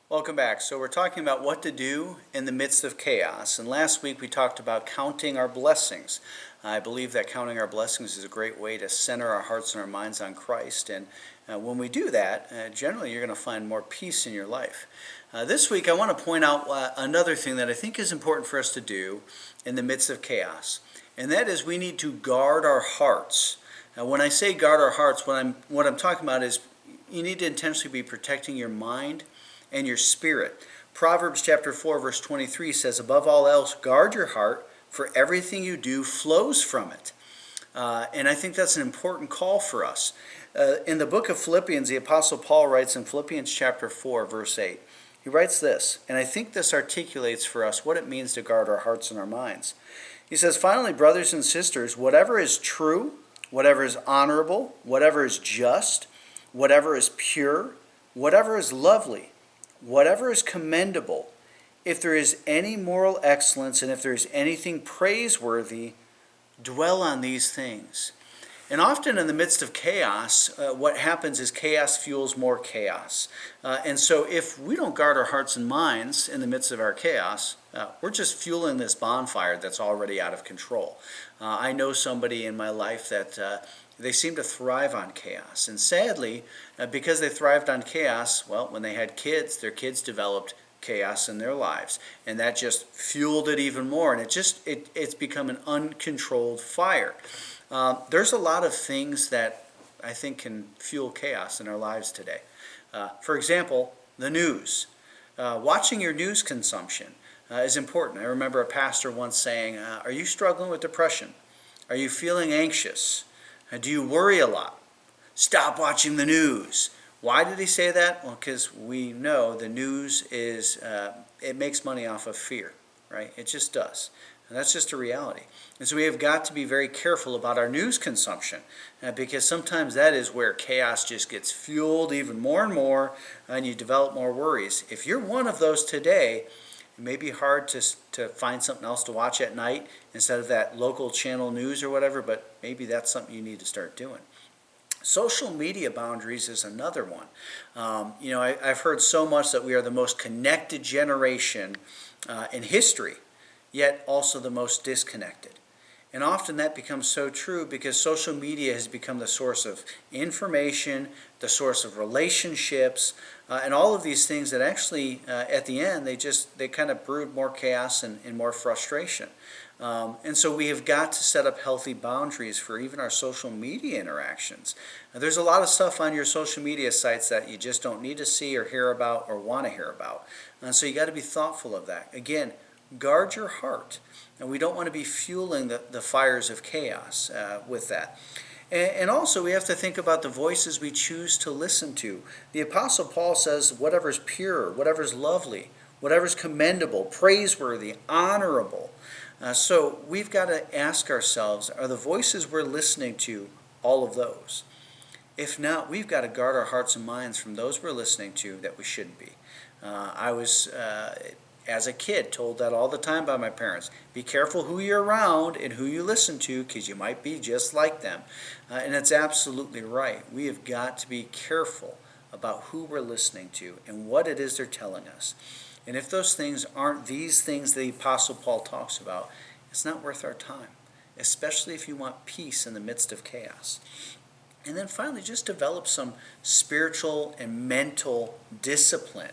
Welcome back. So we're talking about what to do in the midst of chaos. And last week we talked about counting our blessings. I believe that counting our blessings is a great way to center our hearts and our minds on Christ. And when we do that, generally you're going to find more peace in your life. This week I want to point out another thing that I think is important for us to do in the midst of chaos. And that is we need to guard our hearts. Now, when I say guard our hearts, what I'm talking about is you need to intentionally be protecting your mind and your spirit. Proverbs chapter 4 verse 23 says, above all else, guard your heart, for everything you do flows from it. And I think that's an important call for us. In the book of Philippians, the Apostle Paul writes in Philippians chapter 4 verse 8, he writes this, and I think this articulates for us what it means to guard our hearts and our minds. He says, finally, brothers and sisters, whatever is true, whatever is honorable, whatever is just, whatever is pure, whatever is lovely, whatever is commendable, if there is any moral excellence and if there is anything praiseworthy, dwell on these things. And often in the midst of chaos, what happens is chaos fuels more chaos. And so if we don't guard our hearts and minds in the midst of our chaos, we're just fueling this bonfire that's already out of control. I know somebody in my life that they seem to thrive on chaos. And sadly, because they thrived on chaos, well, when they had kids, their kids developed chaos in their lives. And that just fueled it even more. And it's become an uncontrolled fire. There's a lot of things that I think can fuel chaos in our lives today. For example, the news. Watching your news consumption is important. I remember a pastor once saying, are you struggling with depression? Are you feeling anxious? Do you worry a lot? Stop watching the news. Why did he say that? Well, because we know the news it makes money off of fear, right? It just does. And that's just a reality. And so we have got to be very careful about our news consumption because sometimes that is where chaos just gets fueled even more and more and you develop more worries. If you're one of those today, it may be hard to find something else to watch at night instead of that local channel news or whatever, but maybe that's something you need to start doing. Social media boundaries is another one. I've heard so much that we are the most connected generation in history, yet also the most disconnected. And often that becomes so true because social media has become the source of information, the source of relationships, and all of these things that actually, at the end, they kind of brood more chaos and more frustration. And so we have got to set up healthy boundaries for even our social media interactions. Now, there's a lot of stuff on your social media sites that you just don't need to see or hear about or want to hear about. And so you got to be thoughtful of that. Again, guard your heart. And we don't want to be fueling the fires of chaos with that. And also we have to think about the voices we choose to listen to. The Apostle Paul says whatever is pure, whatever is lovely, whatever is commendable, praiseworthy, honorable. So we've got to ask ourselves, are the voices we're listening to all of those? If not, we've got to guard our hearts and minds from those we're listening to that we shouldn't be. I was, as a kid, told that all the time by my parents. Be careful who you're around and who you listen to because you might be just like them. And it's absolutely right. We have got to be careful about who we're listening to and what it is they're telling us. And if those things aren't these things the Apostle Paul talks about, it's not worth our time, especially if you want peace in the midst of chaos. And then finally, just develop some spiritual and mental discipline.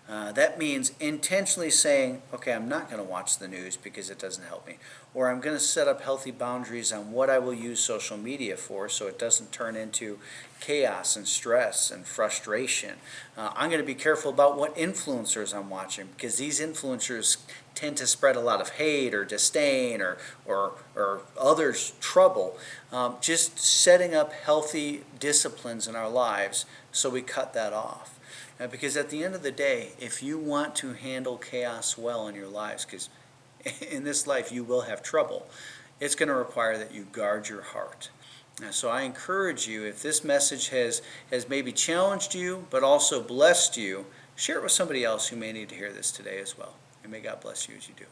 That means intentionally saying, okay, I'm not going to watch the news because it doesn't help me. Or I'm going to set up healthy boundaries on what I will use social media for so it doesn't turn into chaos and stress and frustration. I'm going to be careful about what influencers I'm watching because these influencers tend to spread a lot of hate or disdain or others' trouble. Just setting up healthy disciplines in our lives so we cut that off. Because at the end of the day, if you want to handle chaos well in your lives, because in this life you will have trouble, it's going to require that you guard your heart. So I encourage you, if this message has maybe challenged you, but also blessed you, share it with somebody else who may need to hear this today as well. And may God bless you as you do.